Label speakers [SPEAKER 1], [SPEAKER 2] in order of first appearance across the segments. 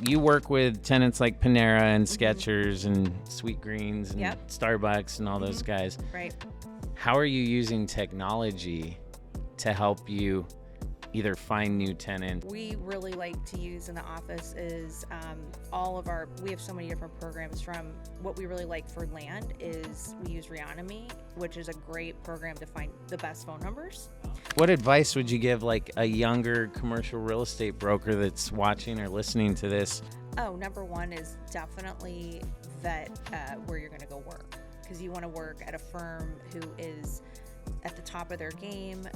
[SPEAKER 1] You work with tenants like Panera and Skechers and Sweet Greens and
[SPEAKER 2] Yep.
[SPEAKER 1] Starbucks and all those guys.
[SPEAKER 2] Right.
[SPEAKER 1] How are you using technology to help you either find new tenants?
[SPEAKER 2] We really like to use in the office is we have so many different programs. From what we really like for land is we use Reonomy, which is a great program to find the best phone numbers.
[SPEAKER 1] What advice would you give like a younger commercial real estate broker that's watching or listening to this?
[SPEAKER 2] Oh, number one is definitely vet where you're going to go work, because you want to work at a firm who is at the top of their game.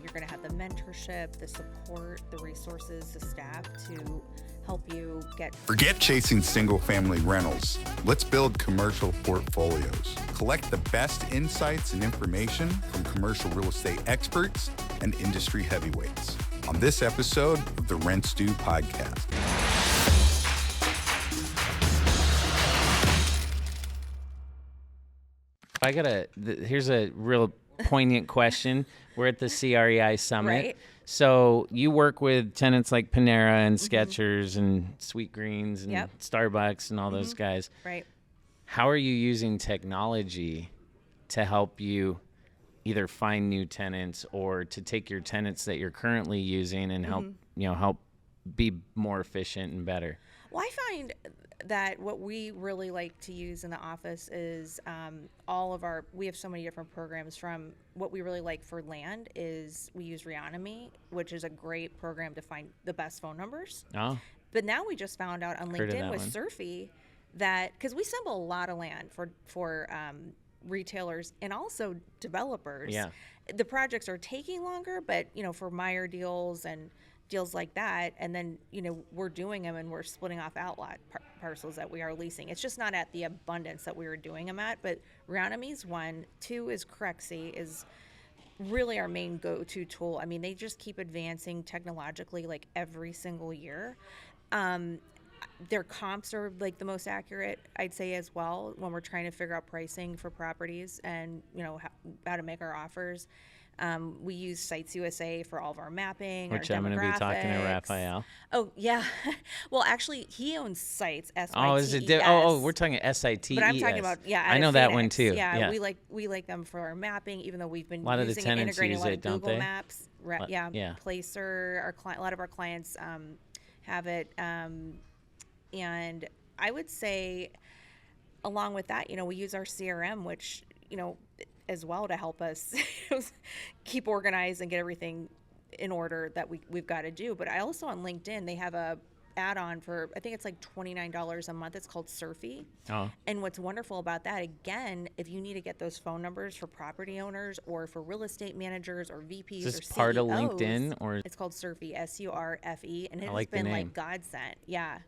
[SPEAKER 2] You're going to have the mentorship, the support, the resources, the staff to help you get.
[SPEAKER 3] Forget chasing single-family rentals. Let's build commercial portfolios. Collect the best insights and information from commercial real estate experts and industry heavyweights on this episode of the Rent Stew podcast.
[SPEAKER 1] Here's a real poignant question. We're at the CREi Summit.
[SPEAKER 2] Right.
[SPEAKER 1] So you work with tenants like Panera and Skechers and Sweet Greens and
[SPEAKER 2] Yep.
[SPEAKER 1] Starbucks and all those guys.
[SPEAKER 2] Right.
[SPEAKER 1] How are you using technology to help you either find new tenants or to take your tenants that you're currently using and help be more efficient and better?
[SPEAKER 2] Well, I find that what we really like to use in the office is we have so many different programs. From what we really like for land is we use Reonomy, which is a great program to find the best phone numbers.
[SPEAKER 1] Oh,
[SPEAKER 2] But now we just found out on
[SPEAKER 1] Heard of
[SPEAKER 2] LinkedIn
[SPEAKER 1] that
[SPEAKER 2] with
[SPEAKER 1] one.
[SPEAKER 2] Surfy that, because we assemble a lot of land for retailers and also developers.
[SPEAKER 1] Yeah.
[SPEAKER 2] The projects are taking longer, but for Meyer deals and deals like that, and then we're doing them and we're splitting off outlot parcels that we are leasing. It's just not at the abundance that we were doing them at. But Reonomy's one. Two is CREi is really our main go-to tool. I mean, they just keep advancing technologically like every single year. Their comps are like the most accurate, I'd say, as well, when we're trying to figure out pricing for properties and how to make our offers. We use Sites USA for all of our mapping,
[SPEAKER 1] which
[SPEAKER 2] our
[SPEAKER 1] I'm going to be talking to
[SPEAKER 2] demographics.
[SPEAKER 1] Raphael.
[SPEAKER 2] Oh yeah, well actually he owns Sites.
[SPEAKER 1] Oh, is it? We're talking SITES.
[SPEAKER 2] But I'm talking about out
[SPEAKER 1] I know
[SPEAKER 2] of
[SPEAKER 1] that one
[SPEAKER 2] Phoenix.
[SPEAKER 1] too.
[SPEAKER 2] Yeah, we like them for our mapping, even though we've been
[SPEAKER 1] A lot of the
[SPEAKER 2] using and
[SPEAKER 1] tenants
[SPEAKER 2] integrating
[SPEAKER 1] use
[SPEAKER 2] a lot
[SPEAKER 1] it,
[SPEAKER 2] of
[SPEAKER 1] don't
[SPEAKER 2] Google
[SPEAKER 1] they?
[SPEAKER 2] Maps.
[SPEAKER 1] Yeah.
[SPEAKER 2] Placer. A lot of our clients have it, and I would say, along with that, we use our CRM, which as well to help us keep organized and get everything in order that we've got to do. But I also, on LinkedIn, they have a add-on for, I think it's like $29 a month. It's called Surfy.
[SPEAKER 1] Oh.
[SPEAKER 2] And what's wonderful about that, again, if you need to get those phone numbers for property owners or for real estate managers or VPs
[SPEAKER 1] Is this
[SPEAKER 2] or CEOs,
[SPEAKER 1] part of LinkedIn or?
[SPEAKER 2] it's called Surfy, SURFE, and it
[SPEAKER 1] I
[SPEAKER 2] has
[SPEAKER 1] like the
[SPEAKER 2] been
[SPEAKER 1] name.
[SPEAKER 2] like godsend. Yeah.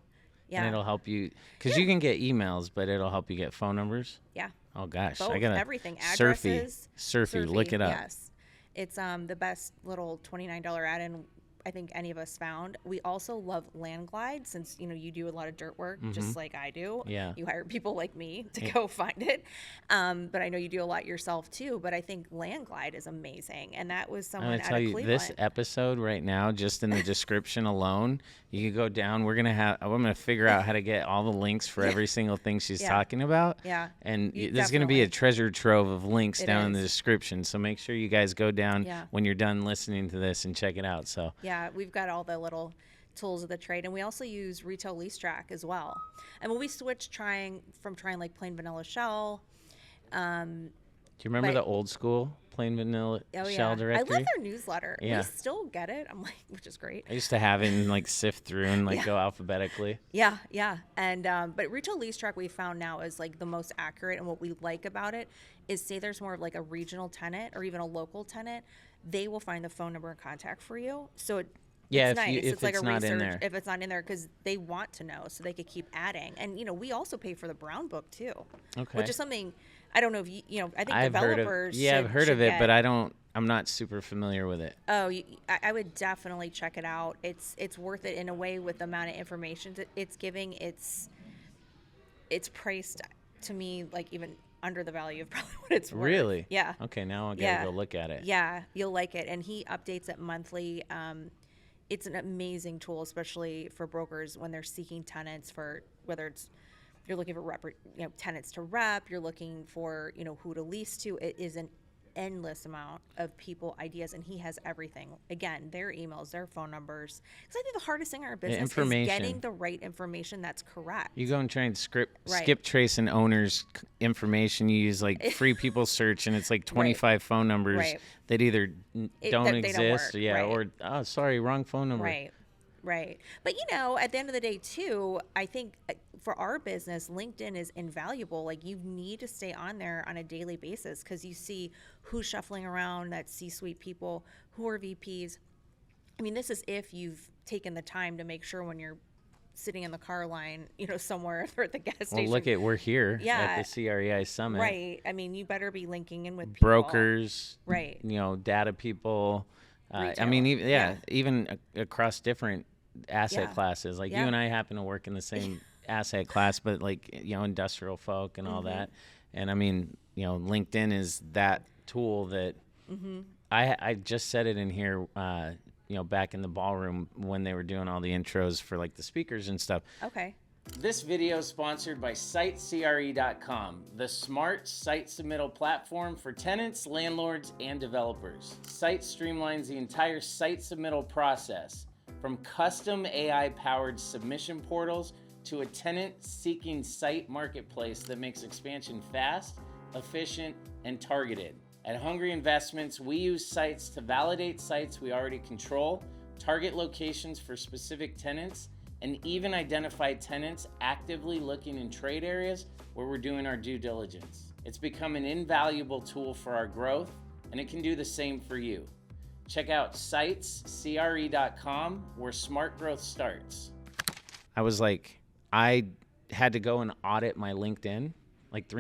[SPEAKER 1] And it'll help you, because you can get emails, but it'll help you get phone numbers.
[SPEAKER 2] Yeah.
[SPEAKER 1] Oh gosh,
[SPEAKER 2] Both,
[SPEAKER 1] I gotta
[SPEAKER 2] everything, addresses.
[SPEAKER 1] Surfy, look it up.
[SPEAKER 2] Yes, it's the best little $29 add-in I think any of us found. We also love Landglide, since you do a lot of dirt work, just like I do.
[SPEAKER 1] Yeah.
[SPEAKER 2] You hire people like me to go find it, but I know you do a lot yourself too. But I think Landglide is amazing, and that was
[SPEAKER 1] I'm
[SPEAKER 2] someone
[SPEAKER 1] gonna
[SPEAKER 2] out
[SPEAKER 1] tell
[SPEAKER 2] of
[SPEAKER 1] you
[SPEAKER 2] Cleveland.
[SPEAKER 1] this episode right now, just in the description alone, you can go down. I'm gonna figure out how to get all the links for every single thing she's talking about.
[SPEAKER 2] Yeah.
[SPEAKER 1] And
[SPEAKER 2] You
[SPEAKER 1] there's gonna be a
[SPEAKER 2] definitely-
[SPEAKER 1] treasure trove of links
[SPEAKER 2] It
[SPEAKER 1] down in the
[SPEAKER 2] is.
[SPEAKER 1] description. So make sure you guys go down
[SPEAKER 2] Yeah.
[SPEAKER 1] when you're done listening to this and check it out. So
[SPEAKER 2] Yeah, we've got all the little tools of the trade, and we also use Retail Lease Track as well. And when we switched trying like plain vanilla shell,
[SPEAKER 1] do you remember
[SPEAKER 2] But-
[SPEAKER 1] the old school plain vanilla shell
[SPEAKER 2] I
[SPEAKER 1] directory?
[SPEAKER 2] love their newsletter.
[SPEAKER 1] Yeah.
[SPEAKER 2] We still get it. I'm like, which is great.
[SPEAKER 1] I used to have it and like sift through and like go alphabetically.
[SPEAKER 2] Yeah. And but Retail Lease Track we found now is like the most accurate, and what we like about it is, say there's more of like a regional tenant or even a local tenant, they will find the phone number and contact for you. So it's
[SPEAKER 1] if
[SPEAKER 2] nice.
[SPEAKER 1] if
[SPEAKER 2] like
[SPEAKER 1] it's
[SPEAKER 2] a
[SPEAKER 1] not
[SPEAKER 2] research
[SPEAKER 1] in there.
[SPEAKER 2] if it's not in there, because they want to know so they could keep adding. And we also pay for the Brown Book too,
[SPEAKER 1] Okay.
[SPEAKER 2] which is something I don't know if I think
[SPEAKER 1] I've heard
[SPEAKER 2] developers
[SPEAKER 1] of, I've heard of it,
[SPEAKER 2] get.
[SPEAKER 1] but I'm not super familiar with it.
[SPEAKER 2] Oh, I would definitely check it out. It's worth it in a way with the amount of information that it's giving. It's priced to me like even under the value of probably what it's worth.
[SPEAKER 1] Really?
[SPEAKER 2] Yeah.
[SPEAKER 1] Okay, now I'll gotta go look at it.
[SPEAKER 2] Yeah, you'll like it. And he updates it monthly. it's an amazing tool, especially for brokers when they're seeking tenants for whether it's you're looking for tenants to rep, you're looking for, who to lease to. It is an endless amount of people ideas, and he has everything, again, their emails, their phone numbers, because I think the hardest thing in our business is getting the right information that's correct.
[SPEAKER 1] You go and try and skip trace an owner's information. You use like free people search, and it's like 25 phone numbers that either don't exist, or oh, sorry, wrong phone number.
[SPEAKER 2] Right. But, at the end of the day, too, I think for our business, LinkedIn is invaluable. Like, you need to stay on there on a daily basis because you see who's shuffling around, that C-suite people, who are VPs. I mean, this is if you've taken the time to make sure when you're sitting in the car line, somewhere or at the gas station.
[SPEAKER 1] Well, we're here at the CREi Summit.
[SPEAKER 2] Right. I mean, you better be linking in with people.
[SPEAKER 1] Brokers.
[SPEAKER 2] Right.
[SPEAKER 1] Data people. I mean, even across different asset classes. Like you and I happen to work in the same asset class, but like, industrial folk and all that. And I mean, LinkedIn is that tool that I just said it in here, back in the ballroom when they were doing all the intros for like the speakers and stuff.
[SPEAKER 2] Okay.
[SPEAKER 1] This video is sponsored by SiteCRE.com, the smart site submittal platform for tenants, landlords, and developers. Site streamlines the entire site submittal process, from custom AI-powered submission portals to a tenant-seeking site marketplace that makes expansion fast, efficient, and targeted. At Hungry Investments, we use sites to validate sites we already control, target locations for specific tenants, and even identify tenants actively looking in trade areas where we're doing our due diligence. It's become an invaluable tool for our growth, and it can do the same for you. Check out CRE.com, where smart growth starts. I had to go and audit my LinkedIn like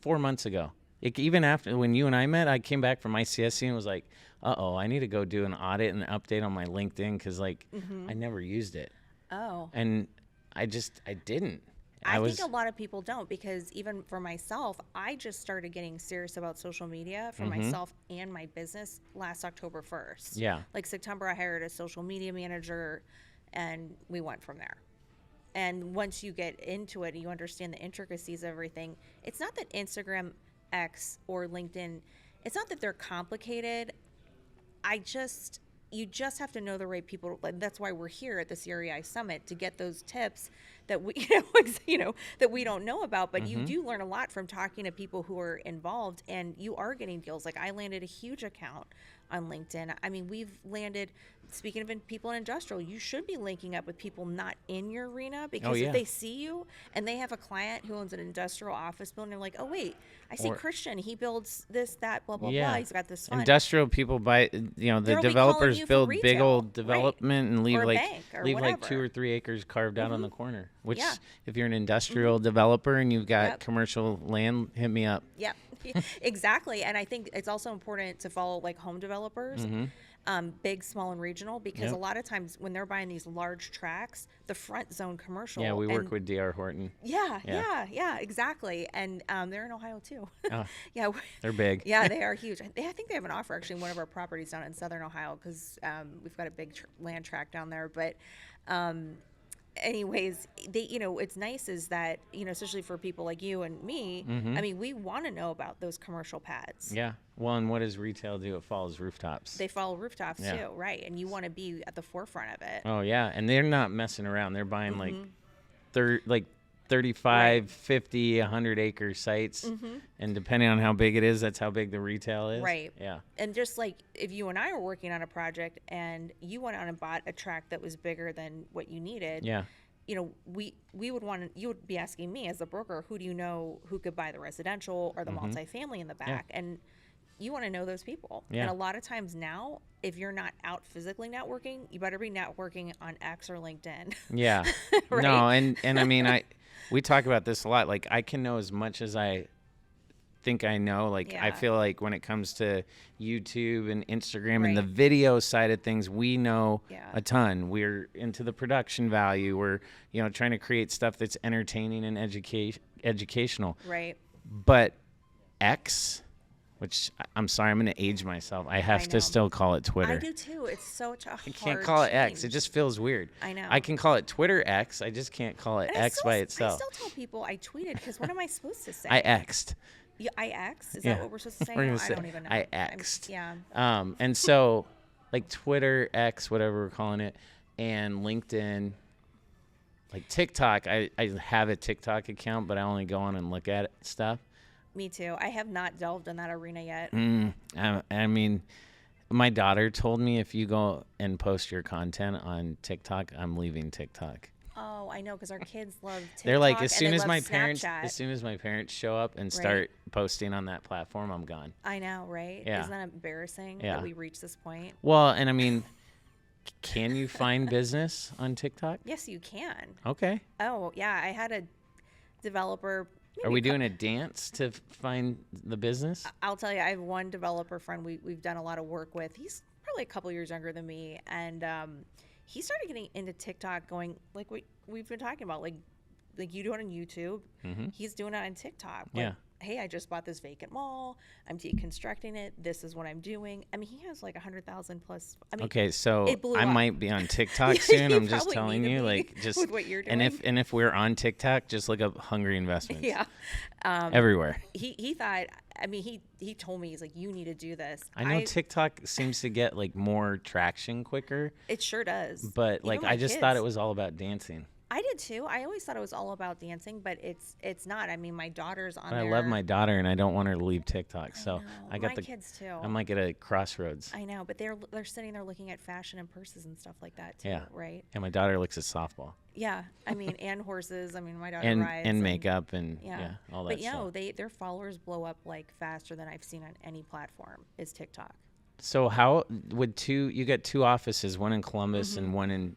[SPEAKER 1] 4 months ago. Even after when you and I met, I came back from ICSC and was like, I need to go do an audit and update on my LinkedIn because I never used it.
[SPEAKER 2] Oh.
[SPEAKER 1] And I didn't.
[SPEAKER 2] I think a lot of people don't, because even for myself, I just started getting serious about social media for myself and my business last October 1st.
[SPEAKER 1] Yeah.
[SPEAKER 2] Like September, I hired a social media manager, and we went from there. And once you get into it and you understand the intricacies of everything, it's not that Instagram, X, or LinkedIn, it's not that they're complicated. You just have to know the right people. That's why we're here at the CREi Summit, to get those tips that we, that we don't know about. But you do learn a lot from talking to people who are involved, and you are getting deals. Like, I landed a huge account on LinkedIn. I mean, we've landed. Speaking of people in industrial, you should be linking up with people not in your arena, because if they see you and they have a client who owns an industrial office building, they're like, oh wait, I see Christian, he builds this, that, blah, blah, blah. He's got this fund.
[SPEAKER 1] Industrial people buy, the developers build big old development and leave like 2 or 3 acres carved out on the corner. Which, if you're an industrial developer and you've got commercial land, hit me up.
[SPEAKER 2] Yep, exactly. And I think it's also important to follow like home developers. Big, small, and regional, because a lot of times when they're buying these large tracts, the front zone commercial.
[SPEAKER 1] Yeah, we work with D.R. Horton.
[SPEAKER 2] Yeah, exactly. And they're in Ohio too.
[SPEAKER 1] They're big.
[SPEAKER 2] Yeah, they are huge. I think they have an offer actually in one of our properties down in Southern Ohio, because we've got a big land tract down there. But anyways, it's nice is that, especially for people like you and me, I mean, we want to know about those commercial pads.
[SPEAKER 1] Yeah. Well, and what does retail do? It follows rooftops.
[SPEAKER 2] They follow rooftops too, right? And you want to be at the forefront of it.
[SPEAKER 1] Oh yeah, and they're not messing around. They're buying like 35, 50, 100 acre sites, and depending on how big it is, that's how big the retail is.
[SPEAKER 2] Right.
[SPEAKER 1] Yeah.
[SPEAKER 2] And just like if you and I were working on a project and you went out and bought a tract that was bigger than what you needed.
[SPEAKER 1] Yeah.
[SPEAKER 2] We would want to, you would be asking me as a broker, who do you know who could buy the residential or the multifamily in the back? And you want to know those people.
[SPEAKER 1] Yeah.
[SPEAKER 2] And a lot of times now, if you're not out physically networking, you better be networking on X or LinkedIn.
[SPEAKER 1] Yeah.
[SPEAKER 2] Right?
[SPEAKER 1] No, and I mean, we talk about this a lot. Like, I can know as much as I think I know. Like, I feel like when it comes to YouTube and Instagram and the video side of things, we know a ton. We're into the production value. We're, trying to create stuff that's entertaining and educational.
[SPEAKER 2] Right.
[SPEAKER 1] But X which I'm sorry, I'm going to age myself. I have
[SPEAKER 2] I
[SPEAKER 1] to
[SPEAKER 2] know.
[SPEAKER 1] still call it Twitter.
[SPEAKER 2] I do too. It's such a
[SPEAKER 1] I
[SPEAKER 2] hard
[SPEAKER 1] can't call it X. It
[SPEAKER 2] change.
[SPEAKER 1] just feels weird.
[SPEAKER 2] I know.
[SPEAKER 1] I can call it Twitter X. I just can't call it
[SPEAKER 2] And
[SPEAKER 1] X by itself.
[SPEAKER 2] I still tell people I tweeted because what am I supposed to say?
[SPEAKER 1] I X'd.
[SPEAKER 2] Yeah, I X? Is
[SPEAKER 1] Yeah.
[SPEAKER 2] that what we're supposed to say?
[SPEAKER 1] We're
[SPEAKER 2] No,
[SPEAKER 1] gonna
[SPEAKER 2] I
[SPEAKER 1] say
[SPEAKER 2] don't even know.
[SPEAKER 1] I X'd.
[SPEAKER 2] Yeah.
[SPEAKER 1] And so, like Twitter, X, whatever we're calling it, and LinkedIn, like TikTok. I have a TikTok account, but I only go on and look at stuff.
[SPEAKER 2] Me too. I have not delved in that arena yet.
[SPEAKER 1] I mean, my daughter told me if you go and post your content on TikTok, I'm leaving TikTok.
[SPEAKER 2] Oh, I know, because our kids love TikTok.
[SPEAKER 1] They're like, as
[SPEAKER 2] and
[SPEAKER 1] soon
[SPEAKER 2] they
[SPEAKER 1] as
[SPEAKER 2] love
[SPEAKER 1] my
[SPEAKER 2] Snapchat.
[SPEAKER 1] parents show up and start posting on that platform, I'm gone.
[SPEAKER 2] I know, right?
[SPEAKER 1] Yeah.
[SPEAKER 2] Isn't that embarrassing
[SPEAKER 1] Yeah.
[SPEAKER 2] that we reached this point?
[SPEAKER 1] Well, and I mean, can you find business on TikTok?
[SPEAKER 2] Yes, you can.
[SPEAKER 1] Okay.
[SPEAKER 2] Oh, yeah. I had a developer.
[SPEAKER 1] Are we doing a dance to find the business?
[SPEAKER 2] I'll tell you, I have one developer friend we've done a lot of work with. He's probably a couple years younger than me, and he started getting into TikTok, going like we've been talking about, like you do it on YouTube. He's doing it on TikTok. Like,
[SPEAKER 1] Yeah.
[SPEAKER 2] Hey, I just bought this vacant mall. I'm deconstructing it. This is what I'm doing. I mean, he has like 100,000 plus. I mean,
[SPEAKER 1] Okay, so
[SPEAKER 2] it blew
[SPEAKER 1] I
[SPEAKER 2] up.
[SPEAKER 1] might be on TikTok soon.
[SPEAKER 2] You
[SPEAKER 1] I'm just
[SPEAKER 2] probably
[SPEAKER 1] telling
[SPEAKER 2] need to
[SPEAKER 1] you,
[SPEAKER 2] be
[SPEAKER 1] like, just
[SPEAKER 2] with what you're
[SPEAKER 1] and
[SPEAKER 2] doing.
[SPEAKER 1] if we're on TikTok, just look up Hungry Investments.
[SPEAKER 2] Yeah.
[SPEAKER 1] Everywhere.
[SPEAKER 2] He thought. I mean, he told me, he's like, you need to do this.
[SPEAKER 1] I know TikTok seems to get like more traction quicker,
[SPEAKER 2] It sure does.
[SPEAKER 1] but
[SPEAKER 2] Even
[SPEAKER 1] like
[SPEAKER 2] my
[SPEAKER 1] I just thought
[SPEAKER 2] kids.
[SPEAKER 1] it was all about dancing.
[SPEAKER 2] I did too. I always thought it was all about dancing, but it's not. I mean, my daughter's on
[SPEAKER 1] But I
[SPEAKER 2] there.
[SPEAKER 1] love my daughter, and I don't want her to leave TikTok. So
[SPEAKER 2] know.
[SPEAKER 1] I got
[SPEAKER 2] My kids too.
[SPEAKER 1] I'm like at a crossroads.
[SPEAKER 2] I know, but they're sitting there looking at fashion and purses and stuff like that too,
[SPEAKER 1] Yeah.
[SPEAKER 2] right?
[SPEAKER 1] And my daughter looks at softball
[SPEAKER 2] Yeah, I mean, and horses. I mean, my daughter
[SPEAKER 1] and
[SPEAKER 2] rides
[SPEAKER 1] makeup and
[SPEAKER 2] Yeah,
[SPEAKER 1] all that
[SPEAKER 2] but
[SPEAKER 1] stuff.
[SPEAKER 2] their followers blow up like faster than I've seen on any platform. Is TikTok?
[SPEAKER 1] So how would you got two offices, one in Columbus and one in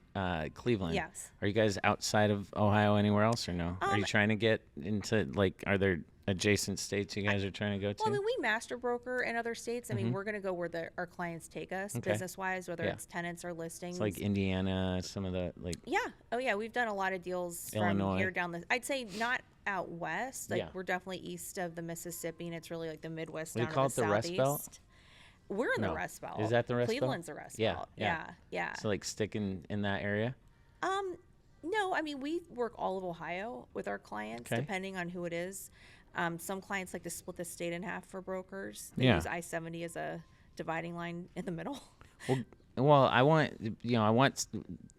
[SPEAKER 1] Cleveland?
[SPEAKER 2] Yes.
[SPEAKER 1] Are you guys outside of Ohio anywhere else or no? Are you trying to get into like, are there adjacent states you guys are trying to go to?
[SPEAKER 2] Well, I mean, we master broker in other states. I mean, we're going to go where our clients take us business-wise, whether
[SPEAKER 1] Yeah.
[SPEAKER 2] it's tenants or listings.
[SPEAKER 1] It's like Indiana, some of the like.
[SPEAKER 2] Yeah. Oh, yeah. We've done a lot of deals
[SPEAKER 1] Illinois.
[SPEAKER 2] from here down the. I'd say not out west. Like
[SPEAKER 1] Yeah.
[SPEAKER 2] we're definitely east of the Mississippi, and it's really like the Midwest
[SPEAKER 1] What do
[SPEAKER 2] down
[SPEAKER 1] you call
[SPEAKER 2] to
[SPEAKER 1] it, the Rust
[SPEAKER 2] southeast.
[SPEAKER 1] Belt?
[SPEAKER 2] We're in
[SPEAKER 1] No.
[SPEAKER 2] the Rust Belt.
[SPEAKER 1] Is that the Rust Belt?
[SPEAKER 2] Cleveland's the Rust
[SPEAKER 1] Yeah,
[SPEAKER 2] Belt.
[SPEAKER 1] yeah.
[SPEAKER 2] Yeah.
[SPEAKER 1] So like sticking in that area.
[SPEAKER 2] No, I mean, we work all of Ohio with our clients,
[SPEAKER 1] Okay.
[SPEAKER 2] depending on who it is. Some clients like to split the state in half for brokers. They
[SPEAKER 1] Yeah.
[SPEAKER 2] use I-70 as a dividing line in the middle.
[SPEAKER 1] Well, I want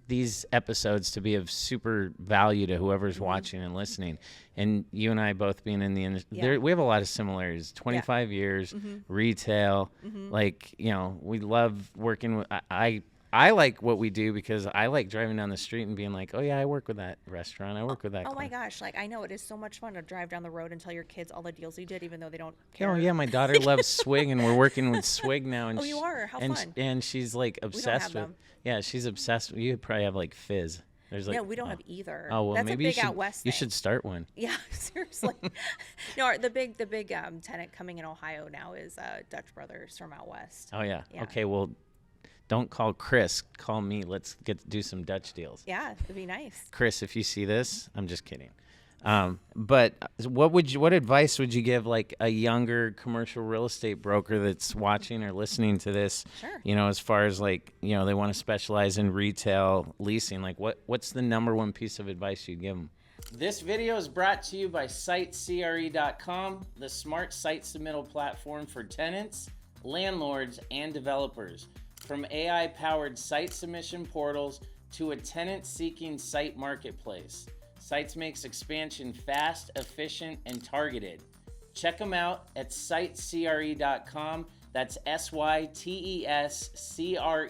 [SPEAKER 1] these episodes to be of super value to whoever's watching and listening. And you and I both being in the industry,
[SPEAKER 2] Yeah.
[SPEAKER 1] we have a lot of similarities. 25 years, retail, like, we love working with, I like what we do because I like driving down the street and being like, oh yeah, I work with that restaurant. I work with that.
[SPEAKER 2] Oh my
[SPEAKER 1] client."
[SPEAKER 2] gosh, like I know it is so much fun to drive down the road and tell your kids all the deals you did, even though they don't care.
[SPEAKER 1] Oh yeah, my daughter loves Swig, and we're working with Swig now. And
[SPEAKER 2] Oh, you are? How
[SPEAKER 1] and,
[SPEAKER 2] fun.
[SPEAKER 1] And she's like obsessed
[SPEAKER 2] have
[SPEAKER 1] with.
[SPEAKER 2] them.
[SPEAKER 1] Yeah, she's obsessed. You probably have like Fizz. There's like.
[SPEAKER 2] No, we don't have either.
[SPEAKER 1] Oh well,
[SPEAKER 2] That's
[SPEAKER 1] maybe
[SPEAKER 2] a big
[SPEAKER 1] you should.
[SPEAKER 2] out west
[SPEAKER 1] You
[SPEAKER 2] thing.
[SPEAKER 1] should start one.
[SPEAKER 2] Yeah, seriously. No, the big tenant coming in Ohio now is Dutch Brothers from out west.
[SPEAKER 1] Oh yeah.
[SPEAKER 2] Yeah.
[SPEAKER 1] Okay, well, don't call Chris. Call me. Let's do some Dutch deals.
[SPEAKER 2] Yeah, it'd be nice.
[SPEAKER 1] Chris, if you see this, I'm just kidding. But what advice would you give like a younger commercial real estate broker that's watching or listening to this?
[SPEAKER 2] Sure.
[SPEAKER 1] As far as like, they want to specialize in retail leasing, like what's the number one piece of advice you'd give them? This video is brought to you by CREi.com, the smart site submittal platform for tenants, landlords, and developers. From AI-powered site submission portals to a tenant-seeking site marketplace, Sites makes expansion fast, efficient, and targeted. Check them out at sitecre.com. That's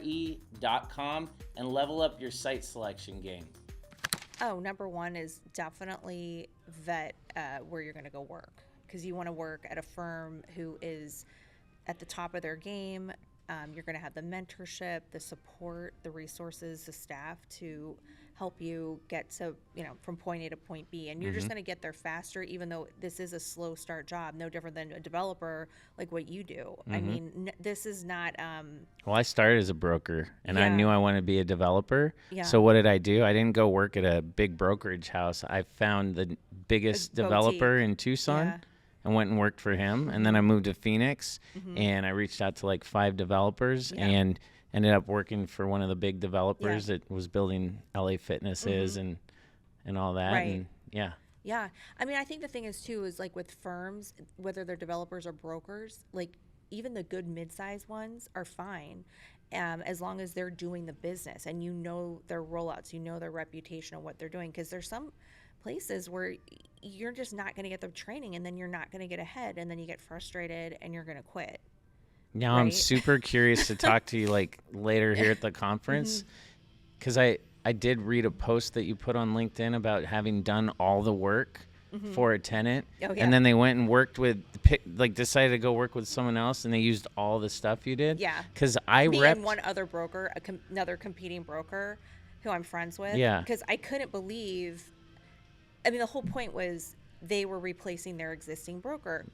[SPEAKER 1] SYTESCRE.com and level up your site selection game.
[SPEAKER 2] Oh, number one is definitely vet where you're going to go work, because you want to work at a firm who is at the top of their game. You're going to have the mentorship, the support, the resources, the staff to help you get to, from point A to point B. And you're just going to get there faster, even though this is a slow start job, no different than a developer like what you do. I mean, this is not.
[SPEAKER 1] Well, I started as a broker, and I
[SPEAKER 2] Yeah.
[SPEAKER 1] knew I wanted to be a developer.
[SPEAKER 2] Yeah.
[SPEAKER 1] So what did I do? I didn't go work at a big brokerage house. I found the biggest
[SPEAKER 2] A boutique.
[SPEAKER 1] developer in Tucson.
[SPEAKER 2] Yeah.
[SPEAKER 1] and went and worked for him. And then I moved to Phoenix, and I reached out to like 5 developers and ended up working for one of the big developers that was building LA Fitnesses and all that.
[SPEAKER 2] Right.
[SPEAKER 1] And
[SPEAKER 2] Yeah. I mean, I think the thing is too, is like with firms, whether they're developers or brokers, like even the good mid-sized ones are fine. As long as they're doing the business and you know their rollouts, you know their reputation and what they're doing. Because there's some places where you're just not going to get the training, and then you're not going to get ahead, and then you get frustrated and you're going to quit.
[SPEAKER 1] now I'm super curious to talk to you like later here at the conference, because I did read a post that you put on LinkedIn about having done all the work for a tenant, and then they went and worked with, decided to go work with someone else, and they used all the stuff you did.
[SPEAKER 2] Yeah.
[SPEAKER 1] Because I
[SPEAKER 2] Me
[SPEAKER 1] repped
[SPEAKER 2] and one other broker, another competing broker who I'm friends with.
[SPEAKER 1] Yeah.
[SPEAKER 2] Because I couldn't believe, I mean, the whole point was they were replacing their existing broker.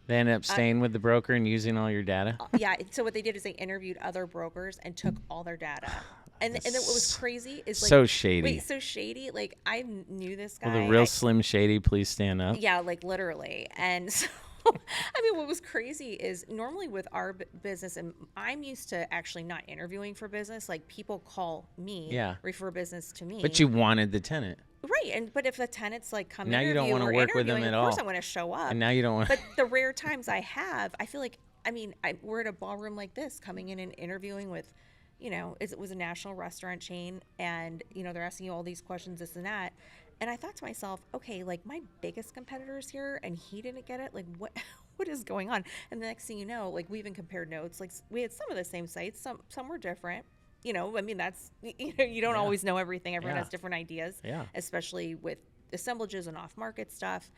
[SPEAKER 1] They ended up staying with the broker and using all your data.
[SPEAKER 2] Yeah. So what they did is they interviewed other brokers and took all their data. And then what was crazy is like,
[SPEAKER 1] so shady.
[SPEAKER 2] Wait, so shady? Like, I knew this guy.
[SPEAKER 1] Will the real Slim Shady please stand up?
[SPEAKER 2] Yeah, like literally. And so, I mean, what was crazy is normally with our business, and I'm used to actually not interviewing for business. Like, people call me, refer business to me.
[SPEAKER 1] But you wanted the tenant.
[SPEAKER 2] Right, but if the tenants like come
[SPEAKER 1] now you don't want to work with them at all.
[SPEAKER 2] Of course, I'm going to show up.
[SPEAKER 1] And now you don't want.
[SPEAKER 2] But the rare times I have, I feel like, I mean, we're at a ballroom like this, coming in and interviewing with, you know, it was a national restaurant chain, and you know they're asking you all these questions, this and that, and I thought to myself, okay, like my biggest competitor is here, and he didn't get it. Like, what is going on? And the next thing you know, like we even compared notes. Like we had some of the same sites, some were different. You know, I mean, that's, you know, you don't always know everything. Everyone has different ideas, especially with assemblages and off-market stuff.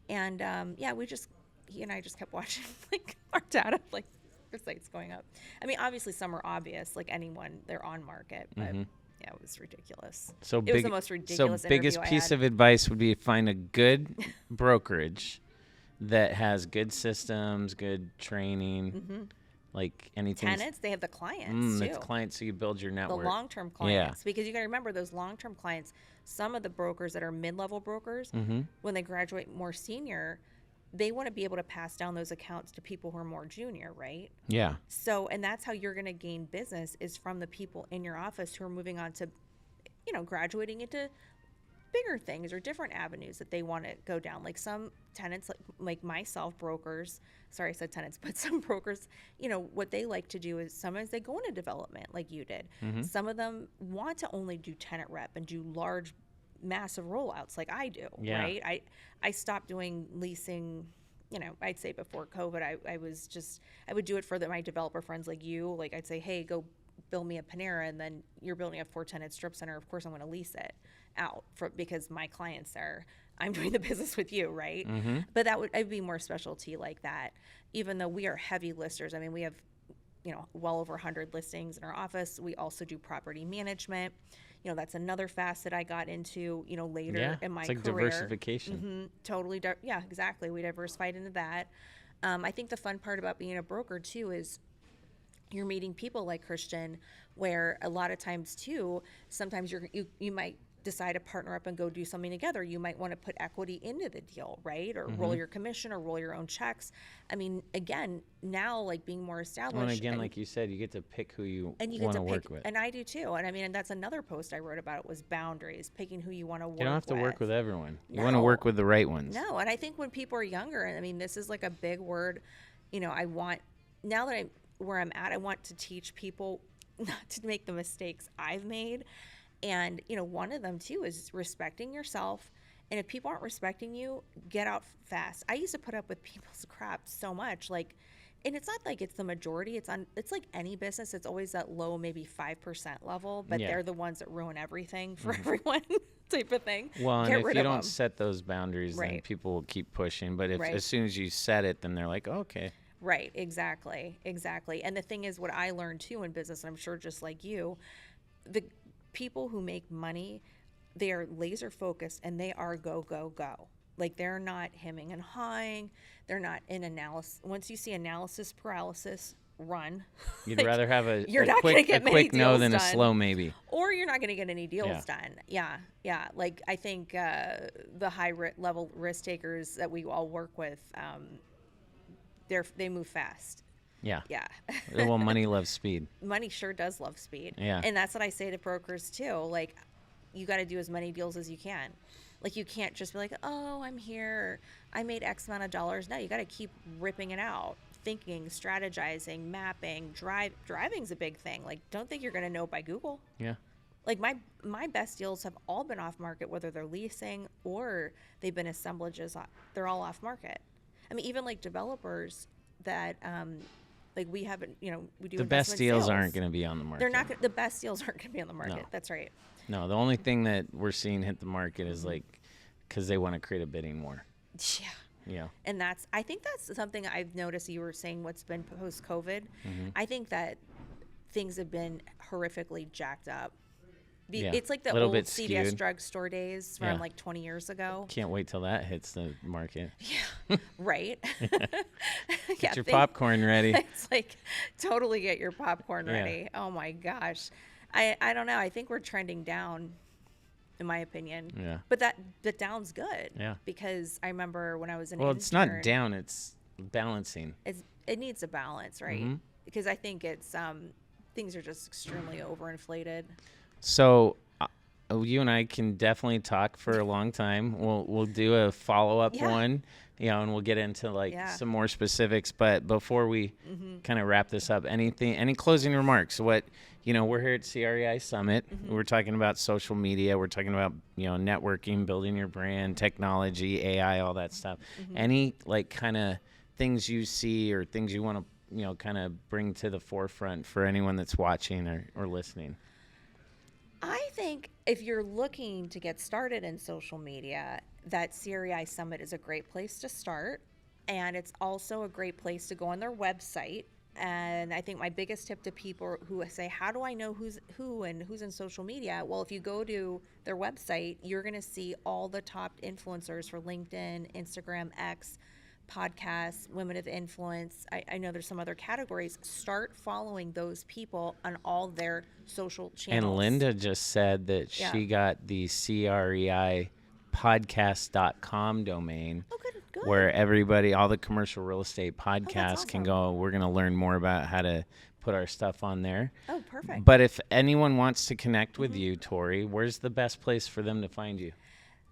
[SPEAKER 2] And he and I just kept watching like our data, like the sites going up. I mean, obviously some are obvious, like anyone, they're on market, but yeah, it was ridiculous.
[SPEAKER 1] So
[SPEAKER 2] it was the most ridiculous
[SPEAKER 1] So biggest piece of advice would be find a good brokerage that has good systems, good training. Like anything.
[SPEAKER 2] Tenants, they have the clients too.
[SPEAKER 1] The clients, so you build your network.
[SPEAKER 2] The long-term clients, because you got to remember those long-term clients. Some of the brokers that are mid-level brokers, when they graduate more senior, they want to be able to pass down those accounts to people who are more junior, right?
[SPEAKER 1] Yeah.
[SPEAKER 2] So, and that's how you're going to gain business, is from the people in your office who are moving on to, you know, graduating into bigger things or different avenues that they want to go down. Like some tenants, like myself, brokers, sorry I said tenants, but some brokers, you know, what they like to do is sometimes they go into development like you did. Some of them want to only do tenant rep and do large, massive rollouts like I do, right? I stopped doing leasing, you know, I'd say before COVID, I would do it for my developer friends like you. Like I'd say, hey, go build me a Panera, and then you're building a 4-tenant strip center. Of course, I'm going to lease it out because my clients I'm doing the business with you, right? But I'd be more specialty like that. Even though we are heavy listers, I mean, we have, you know, well over 100 listings in our office. We also do property management. You know, that's another facet I got into, you know, later in my career.
[SPEAKER 1] It's like diversification.
[SPEAKER 2] Totally. Yeah, exactly. We diversified into that. I think the fun part about being a broker too is you're meeting people like Christian, where a lot of times too, sometimes you might decide to partner up and go do something together. You might want to put equity into the deal, right? Or roll your commission or roll your own checks. I mean, again, now like being more established.
[SPEAKER 1] And again, like you said, you get to pick who you want to work with.
[SPEAKER 2] And I do too. And I mean, and that's another post I wrote about, it was boundaries, picking who you want to work with.
[SPEAKER 1] You don't have to work with everyone. You want to work with the right ones.
[SPEAKER 2] No, and I think when people are younger, and I mean, this is like a big word, you know, now that where I'm at, I want to teach people not to make the mistakes I've made. And, you know, one of them too is respecting yourself. And if people aren't respecting you, get out fast. I used to put up with people's crap so much, like, and it's not like it's the majority. It's like any business. It's always that low, maybe 5% level, but they're the ones that ruin everything for everyone type of thing.
[SPEAKER 1] Well, and if you don't set those boundaries, then people will keep pushing. But as soon as you set it, then they're like, oh, okay.
[SPEAKER 2] Right, exactly. And the thing is, what I learned too in business, and I'm sure just like you, the people who make money, they are laser focused and they are go, go, go. Like they're not hemming and hawing. They're not in analysis. Once you see analysis paralysis, run.
[SPEAKER 1] You'd rather have a
[SPEAKER 2] You're not gonna get
[SPEAKER 1] a
[SPEAKER 2] many
[SPEAKER 1] quick no
[SPEAKER 2] deals
[SPEAKER 1] than a
[SPEAKER 2] done.
[SPEAKER 1] slow maybe.
[SPEAKER 2] Or you're not going to get any deals
[SPEAKER 1] Yeah.
[SPEAKER 2] done. Yeah. Like I think the level risk takers that we all work with, they move fast.
[SPEAKER 1] Yeah.
[SPEAKER 2] Yeah.
[SPEAKER 1] Well, money loves speed.
[SPEAKER 2] Money sure does love speed.
[SPEAKER 1] Yeah.
[SPEAKER 2] And that's what I say to brokers too. Like, you got to do as many deals as you can. Like, you can't just be like, oh, I'm here, I made X amount of dollars. No, you got to keep ripping it out, thinking, strategizing, mapping. Driving's a big thing. Like, don't think you're going to know by Google.
[SPEAKER 1] Yeah.
[SPEAKER 2] Like, my best deals have all been off market, whether they're leasing or they've been assemblages. They're all off market. I mean, even like developers that, like we haven't, we do
[SPEAKER 1] The best
[SPEAKER 2] investment
[SPEAKER 1] deals
[SPEAKER 2] sales.
[SPEAKER 1] aren't going to be on the market.
[SPEAKER 2] They're not. The best deals aren't going to be on the market.
[SPEAKER 1] No.
[SPEAKER 2] That's right.
[SPEAKER 1] No, the only thing that we're seeing hit the market is like because they want to create a bidding war.
[SPEAKER 2] Yeah.
[SPEAKER 1] Yeah.
[SPEAKER 2] And I think that's something I've noticed. You were saying what's been post-COVID. I think that things have been horrifically jacked up.
[SPEAKER 1] Yeah,
[SPEAKER 2] It's like the
[SPEAKER 1] little
[SPEAKER 2] old
[SPEAKER 1] bit
[SPEAKER 2] CVS
[SPEAKER 1] skewed.
[SPEAKER 2] drugstore days from
[SPEAKER 1] Yeah.
[SPEAKER 2] like 20 years ago.
[SPEAKER 1] Can't wait till that hits the market.
[SPEAKER 2] Right?
[SPEAKER 1] Get your popcorn ready.
[SPEAKER 2] It's like totally get your popcorn
[SPEAKER 1] Yeah.
[SPEAKER 2] ready. Oh my gosh. I don't know. I think we're trending down, in my opinion.
[SPEAKER 1] Yeah.
[SPEAKER 2] But the down's good.
[SPEAKER 1] Yeah.
[SPEAKER 2] Because I remember when I was an
[SPEAKER 1] Well,
[SPEAKER 2] intern.
[SPEAKER 1] it's not down, it's balancing.
[SPEAKER 2] It needs a balance, right?
[SPEAKER 1] Mm-hmm.
[SPEAKER 2] Because I think it's things are just extremely overinflated.
[SPEAKER 1] So you and I can definitely talk for a long time. We'll do a follow-up
[SPEAKER 2] Yeah.
[SPEAKER 1] one, and we'll get into like
[SPEAKER 2] Yeah.
[SPEAKER 1] some more specifics. But before we kind of wrap this up, any closing remarks? What, we're here at CREi Summit. We're talking about social media. We're talking about, networking, building your brand, technology, AI, all that stuff. Any like kind of things you see or things you want to, kind of bring to the forefront for anyone that's watching or listening?
[SPEAKER 2] I think if you're looking to get started in social media, that CREi Summit is a great place to start. And it's also a great place to go on their website. And I think my biggest tip to people who say, how do I know who's in social media? Well, if you go to their website, you're going to see all the top influencers for LinkedIn, Instagram, X, podcasts, women of influence. I know there's some other categories. Start following those people on all their social channels.
[SPEAKER 1] And Linda just said that she got the CREi podcast.com domain.
[SPEAKER 2] Oh, good.
[SPEAKER 1] Where everybody, all the commercial real estate podcasts can
[SPEAKER 2] awesome.
[SPEAKER 1] go. We're going to learn more about how to put our stuff on there.
[SPEAKER 2] Oh, perfect.
[SPEAKER 1] But if anyone wants to connect with you, Tori, where's the best place for them to find you?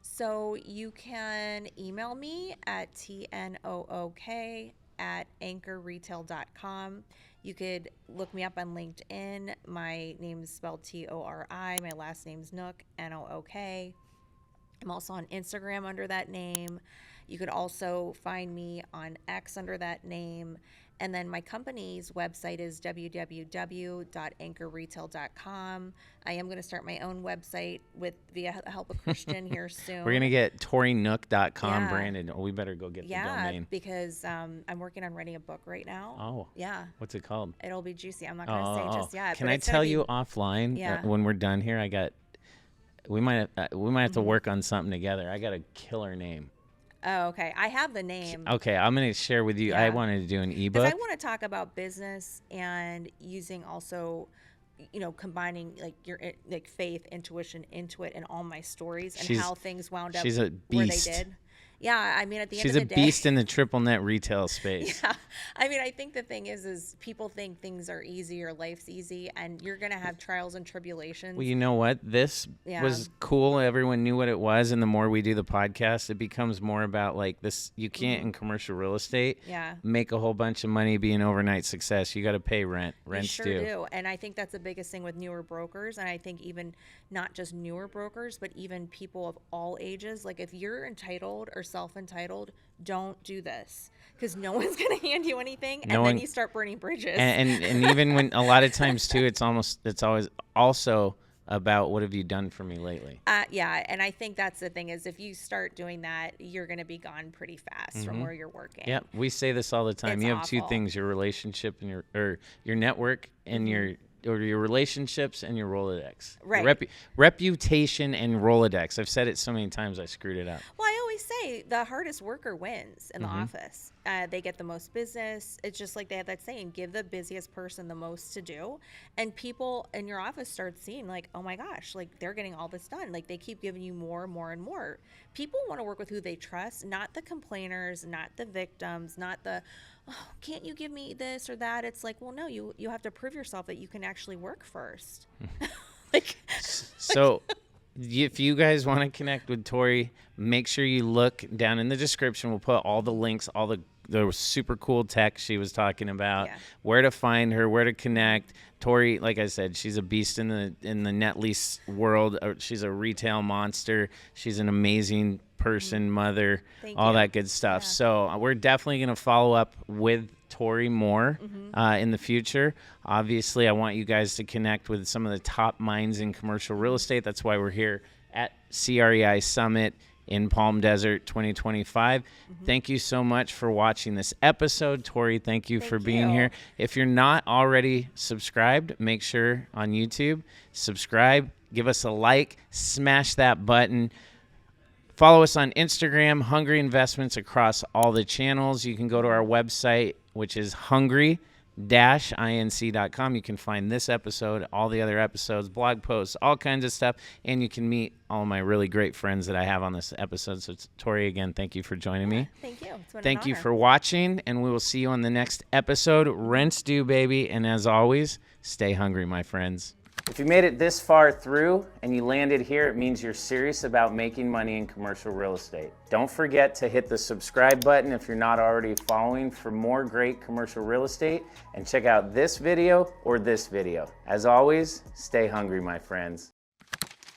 [SPEAKER 2] So you can email me at tnook@anchorretail.com. You could look me up on LinkedIn. My name is spelled Tori. My last name's Nook, Nook. I'm also on Instagram under that name. You could also find me on X under that name. And then my company's website is www.anchorretail.com. I am going to start my own website via the help of Christian here soon.
[SPEAKER 1] We're going to get ToriNook.com
[SPEAKER 2] Yeah.
[SPEAKER 1] branded. Oh, we better go get the domain.
[SPEAKER 2] because I'm working on writing a book right now.
[SPEAKER 1] Oh.
[SPEAKER 2] Yeah.
[SPEAKER 1] What's it called?
[SPEAKER 2] It'll be juicy. I'm not going to say just yet.
[SPEAKER 1] Can
[SPEAKER 2] but
[SPEAKER 1] I
[SPEAKER 2] it's gonna
[SPEAKER 1] tell
[SPEAKER 2] be-
[SPEAKER 1] you offline when we're done here? We might have to work on something together. I got a killer name.
[SPEAKER 2] Oh, okay. I have the name.
[SPEAKER 1] Okay, I'm going to share with you. I
[SPEAKER 2] Yeah.
[SPEAKER 1] wanted to do an
[SPEAKER 2] Because
[SPEAKER 1] ebook.
[SPEAKER 2] I want to talk about business and using also, combining like your like faith, intuition into it in all my stories and how things wound up
[SPEAKER 1] she's a
[SPEAKER 2] where they
[SPEAKER 1] beast.
[SPEAKER 2] did. Yeah, I mean, at the
[SPEAKER 1] She's
[SPEAKER 2] end
[SPEAKER 1] a
[SPEAKER 2] of the day,
[SPEAKER 1] beast in the triple net retail space.
[SPEAKER 2] Yeah, I mean, I think the thing is people think things are easy or life's easy, and you're gonna have trials and tribulations.
[SPEAKER 1] Well, you know what? This was cool. Everyone knew what it was, and the more we do the podcast, it becomes more about like this. You can't in commercial real estate make a whole bunch of money, be an overnight success. You got to pay rent. Rent's
[SPEAKER 2] You sure do. And I think that's the biggest thing with newer brokers, and I think even not just newer brokers, but even people of all ages. Like if you're entitled or self-entitled, don't do this because no one's going to hand you anything, and then you start burning bridges.
[SPEAKER 1] And even when a lot of times too, it's always also about what have you done for me lately.
[SPEAKER 2] Yeah, and I think that's the thing is if you start doing that, you're going to be gone pretty fast from where you're working.
[SPEAKER 1] Yeah, we say this all the time.
[SPEAKER 2] It's
[SPEAKER 1] You have two
[SPEAKER 2] awful.
[SPEAKER 1] things: your relationship and your network and your relationships and your Rolodex.
[SPEAKER 2] Right.
[SPEAKER 1] Reputation and Rolodex. I've said it so many times I screwed it up.
[SPEAKER 2] Well, I always always say the hardest worker wins in the office. They get the most business. It's just like they have that saying, give the busiest person the most to do. And people in your office start seeing like, oh my gosh, like they're getting all this done. Like they keep giving you more and more and more. People want to work with who they trust, not the complainers, not the victims, not the, oh, can't you give me this or that? It's like, well, no, you have to prove yourself that you can actually work first.
[SPEAKER 1] So if you guys want to connect with Tori, make sure you look down in the description. We'll put all the links, all the super cool tech she was talking about, where to find her, where to connect. Tori, like I said, she's a beast in the net lease world. She's a retail monster. She's an amazing person, mother, all that good stuff. Yeah. So we're definitely going to follow up with Tori more in the future. Obviously, I want you guys to connect with some of the top minds in commercial real estate. That's why we're here at CREi Summit in Palm Desert 2025. Thank you so much for watching this episode. Tori, thank you for being here. If you're not already subscribed, make sure on YouTube, subscribe, give us a like, smash that button. Follow us on Instagram, Hungry Investments, across all the channels. You can go to our website, which is hungry-inc.com. You can find this episode, all the other episodes, blog posts, all kinds of stuff, and you can meet all my really great friends that I have on this episode. So, Tori, again, thank you for joining me.
[SPEAKER 2] Thank you. It's been
[SPEAKER 1] Thank
[SPEAKER 2] an
[SPEAKER 1] you
[SPEAKER 2] honor.
[SPEAKER 1] for watching, and we will see you on the next episode. Rent's due, baby, and as always, stay hungry, my friends. If you made it this far through and you landed here, it means you're serious about making money in commercial real estate. Don't forget to hit the subscribe button if you're not already following for more great commercial real estate, and check out this video or this video. As always, stay hungry, my friends.